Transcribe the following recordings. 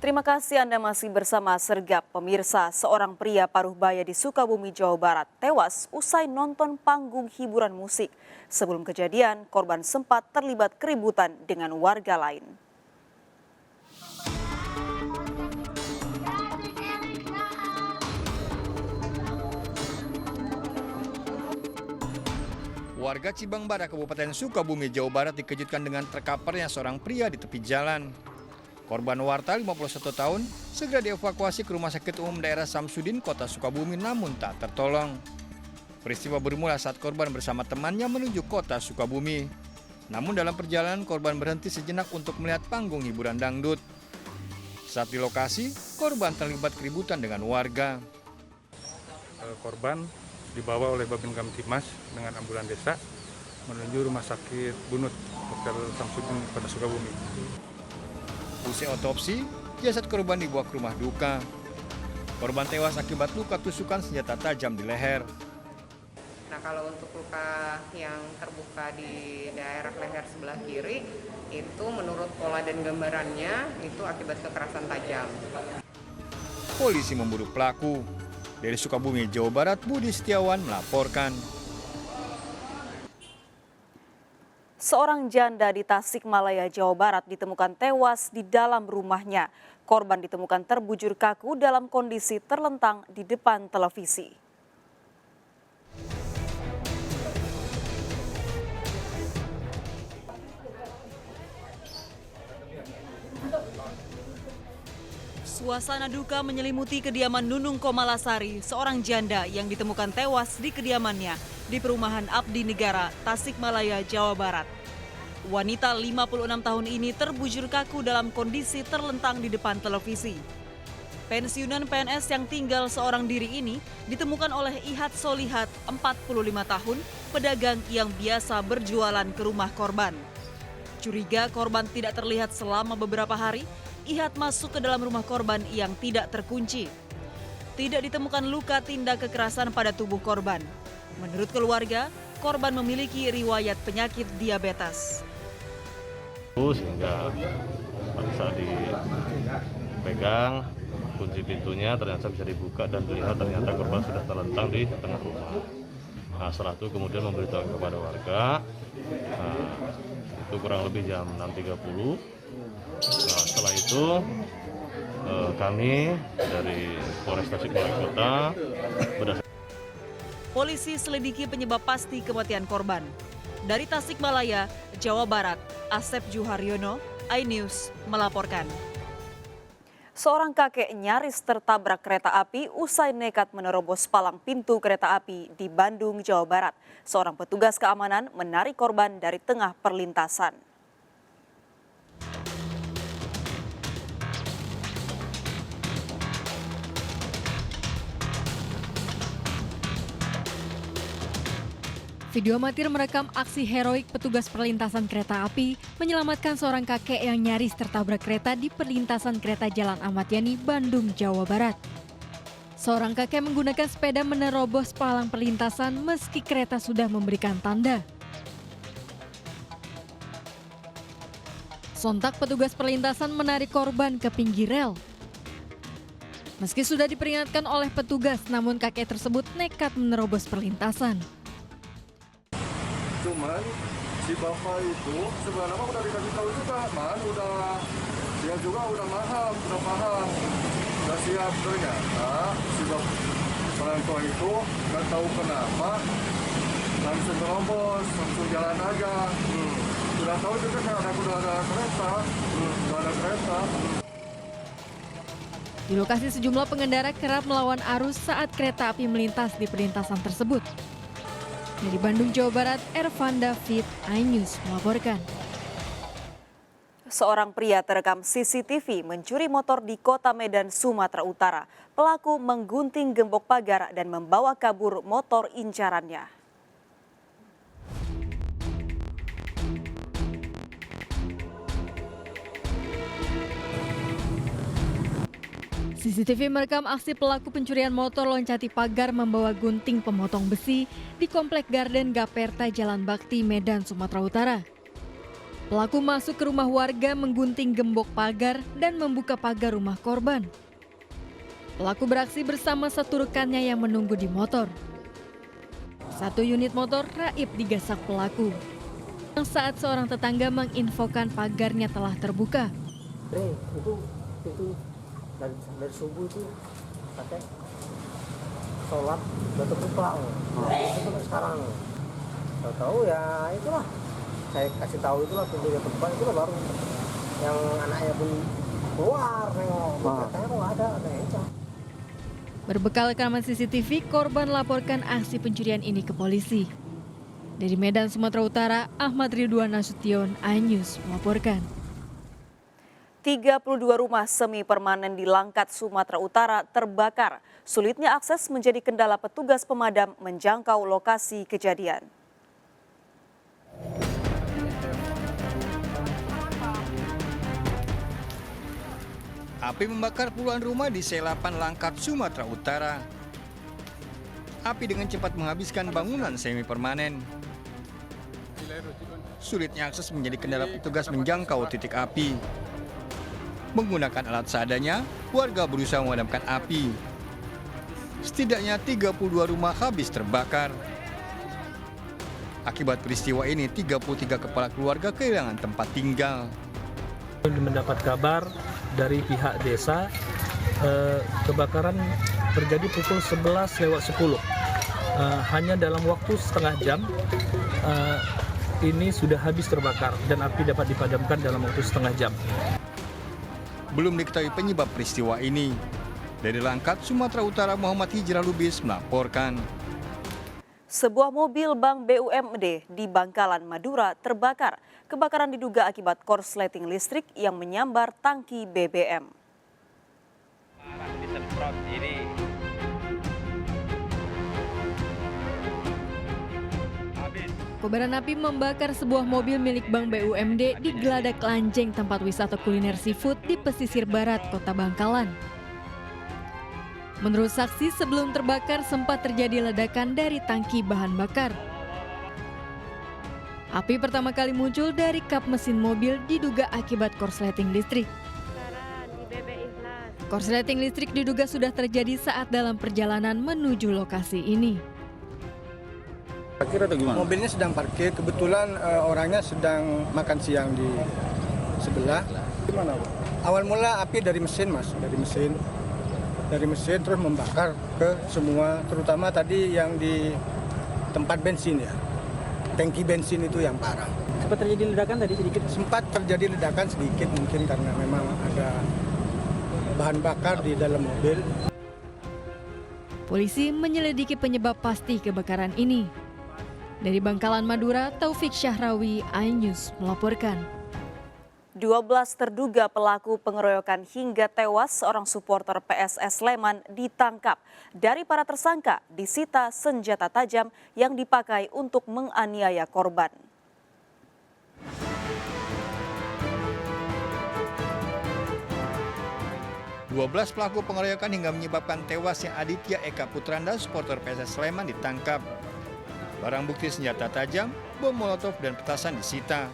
Terima kasih Anda masih bersama Sergap. Pemirsa, seorang pria paruh baya di Sukabumi, Jawa Barat tewas usai nonton panggung hiburan musik. Sebelum kejadian, korban sempat terlibat keributan dengan warga lain. Warga Cibangbara, Kabupaten Sukabumi, Jawa Barat dikejutkan dengan terkaparnya seorang pria di tepi jalan. Korban Warta 51 tahun segera dievakuasi ke Rumah Sakit Umum Daerah Samsudin, Kota Sukabumi namun tak tertolong. Peristiwa bermula saat korban bersama temannya menuju Kota Sukabumi. Namun dalam perjalanan korban berhenti sejenak untuk melihat panggung hiburan dangdut. Saat di lokasi, korban terlibat keributan dengan warga. Korban dibawa oleh Babin Kamtibmas dengan ambulan desa menuju Rumah Sakit Bunut Dr. Samsudin, Kota Sukabumi. Usai otopsi, jasad korban dibawa ke rumah duka. Korban tewas akibat luka tusukan senjata tajam di leher. Nah, kalau untuk luka yang terbuka di daerah leher sebelah kiri, itu menurut pola dan gambarannya itu akibat kekerasan tajam. Polisi memburu pelaku. Dari Sukabumi, Jawa Barat, Budi Setiawan melaporkan. Seorang janda di Tasikmalaya, Jawa Barat ditemukan tewas di dalam rumahnya. Korban ditemukan terbujur kaku dalam kondisi terlentang di depan televisi. Suasana duka menyelimuti kediaman Nunung Komalasari, seorang janda yang ditemukan tewas di kediamannya di perumahan Abdi Negara, Tasikmalaya, Jawa Barat. Wanita 56 tahun ini terbujur kaku dalam kondisi terlentang di depan televisi. Pensiunan PNS yang tinggal seorang diri ini ditemukan oleh Ihat Solihat, 45 tahun, pedagang yang biasa berjualan ke rumah korban. Curiga korban tidak terlihat selama beberapa hari, Ihat masuk ke dalam rumah korban yang tidak terkunci. Tidak ditemukan luka tindak kekerasan pada tubuh korban. Menurut keluarga, korban memiliki riwayat penyakit diabetes. Sehingga pada saat dipegang, kunci pintunya ternyata bisa dibuka dan dilihat ternyata korban sudah terlentang di tengah rumah. Nah, setelah itu kemudian memberitahu kepada warga, itu kurang lebih jam 6.30. Nah, setelah itu kami dari Polres Tasikmalaya Kota Polisi selidiki penyebab pasti kematian korban. Dari Tasikmalaya, Jawa Barat, Asep Juharyono, iNews melaporkan. Seorang kakek nyaris tertabrak kereta api usai nekat menerobos palang pintu kereta api di Bandung, Jawa Barat. Seorang petugas keamanan menarik korban dari tengah perlintasan. Video amatir merekam aksi heroik petugas perlintasan kereta api menyelamatkan seorang kakek yang nyaris tertabrak kereta di perlintasan kereta Jalan Ahmad Yani, Bandung, Jawa Barat. Seorang kakek menggunakan sepeda menerobos palang perlintasan meski kereta sudah memberikan tanda. Sontak petugas perlintasan menarik korban ke pinggir rel. Meski sudah diperingatkan oleh petugas, namun kakek tersebut nekat menerobos perlintasan. Cuman si bapak itu sebenarnya udah dikasih tahu juga, dia juga udah paham, udah siap. Ternyata si orang tua itu nggak tahu kenapa langsung terobos, langsung jalan aja. Sudah tahu juga kan udah ada kereta. Di lokasi sejumlah pengendara kerap melawan arus saat kereta api melintas di perlintasan tersebut. Dari Bandung, Jawa Barat, Ervan David, iNews melaporkan. Seorang pria terekam CCTV mencuri motor di Kota Medan, Sumatera Utara. Pelaku menggunting gembok pagar dan membawa kabur motor incarannya. CCTV merekam aksi pelaku pencurian motor loncati pagar membawa gunting pemotong besi di Komplek Garden Gaperta, Jalan Bakti, Medan, Sumatera Utara. Pelaku masuk ke rumah warga menggunting gembok pagar dan membuka pagar rumah korban. Pelaku beraksi bersama satu rekannya yang menunggu di motor. Satu unit motor raib digasak pelaku. Saat seorang tetangga menginfokan pagarnya telah terbuka. Itu dari subuh itu pakai sholat batu buka. Itu sekarang tahu ya itulah. Saya kasih tahu itulah pintu yang terbuka itulah baru yang anaknya pun keluar nengok. Katanya kok ada itu. Berbekal rekaman CCTV, korban laporkan aksi pencurian ini ke polisi. Dari Medan, Sumatera Utara, Ahmad Ridwan Nasution, iNews melaporkan. 32 rumah semi permanen di Langkat, Sumatera Utara terbakar. Sulitnya akses menjadi kendala petugas pemadam menjangkau lokasi kejadian. Api membakar puluhan rumah di Selapan, Langkat, Sumatera Utara. Api dengan cepat menghabiskan bangunan semi permanen. Sulitnya akses menjadi kendala petugas menjangkau titik api. Menggunakan alat seadanya, warga berusaha memadamkan api. Setidaknya 32 rumah habis terbakar. Akibat peristiwa ini, 33 kepala keluarga kehilangan tempat tinggal. Mendapat kabar dari pihak desa, kebakaran terjadi pukul 11:10. Hanya dalam waktu setengah jam ini sudah habis terbakar dan api dapat dipadamkan dalam waktu setengah jam. Belum diketahui penyebab peristiwa ini. Dari Langkat, Sumatera Utara, Muhammad Hijrah Lubis melaporkan. Sebuah mobil Bank BUMD di Bangkalan, Madura terbakar. Kebakaran diduga akibat korsleting listrik yang menyambar tangki BBM. Kobaran api membakar sebuah mobil milik Bank BUMD di Geladak Lanjeng, tempat wisata kuliner seafood di pesisir barat Kota Bangkalan. Menurut saksi, sebelum terbakar sempat terjadi ledakan dari tangki bahan bakar. Api pertama kali muncul dari kap mesin mobil diduga akibat korsleting listrik. Korsleting listrik diduga sudah terjadi saat dalam perjalanan menuju lokasi ini. Parkir atau gimana? Mobilnya sedang parkir, kebetulan orangnya sedang makan siang di sebelah. Gimana, Pak? Awal mula api dari mesin, Mas, dari mesin terus membakar ke semua, terutama tadi yang di tempat bensin ya. Tangki bensin itu yang parah. Sempat terjadi ledakan tadi sedikit? Sempat terjadi ledakan sedikit mungkin karena memang ada bahan bakar di dalam mobil. Polisi menyelidiki penyebab pasti kebakaran ini. Dari Bangkalan, Madura, Taufik Syahrawi, iNews melaporkan. 12 terduga pelaku pengeroyokan hingga tewas seorang supporter PSS Sleman ditangkap. Dari para tersangka disita senjata tajam yang dipakai untuk menganiaya korban. Dua belas pelaku pengeroyokan hingga menyebabkan tewasnya Aditya Eka Putranda, supporter PSS Sleman, ditangkap. Barang bukti senjata tajam, bom molotov dan petasan disita.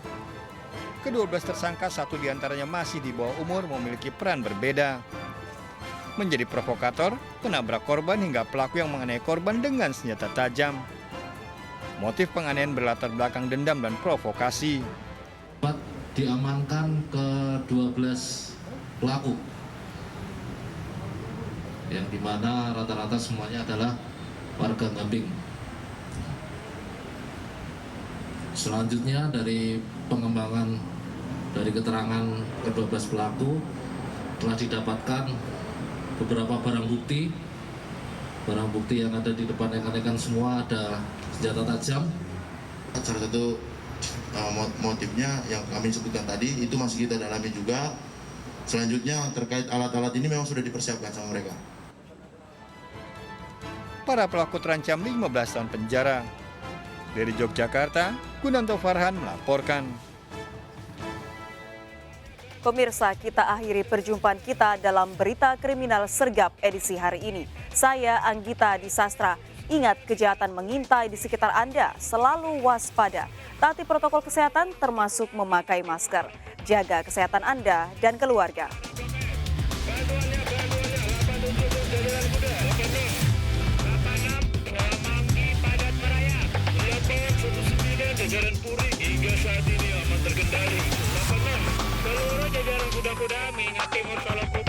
Ke-12 tersangka, satu diantaranya masih di bawah umur, memiliki peran berbeda. Menjadi provokator, penabrak korban hingga pelaku yang menganiaya korban dengan senjata tajam. Motif penganiayaan berlatar belakang dendam dan provokasi. Diamankan ke-12 pelaku, yang dimana rata-rata semuanya adalah warga Gambing. Selanjutnya dari pengembangan dari keterangan ke-12 pelaku telah didapatkan beberapa barang bukti. Barang bukti yang ada di depan rekan-rekan semua ada senjata tajam. Salah satu motifnya yang kami sebutkan tadi itu masih kita dalami juga. Selanjutnya terkait alat-alat ini memang sudah dipersiapkan sama mereka. Para pelaku terancam 15 tahun penjara. Dari Yogyakarta, Gunanto Farhan melaporkan. Pemirsa, kita akhiri perjumpaan kita dalam Berita Kriminal Sergap edisi hari ini. Saya Anggita Disastra. Ingat, kejahatan mengintai di sekitar Anda, selalu waspada. Taati protokol kesehatan termasuk memakai masker. Jaga kesehatan Anda dan keluarga. Jajaran Puri hingga saat ini aman terkendali. Seluruh jajaran kuda-kuda mengingati masalah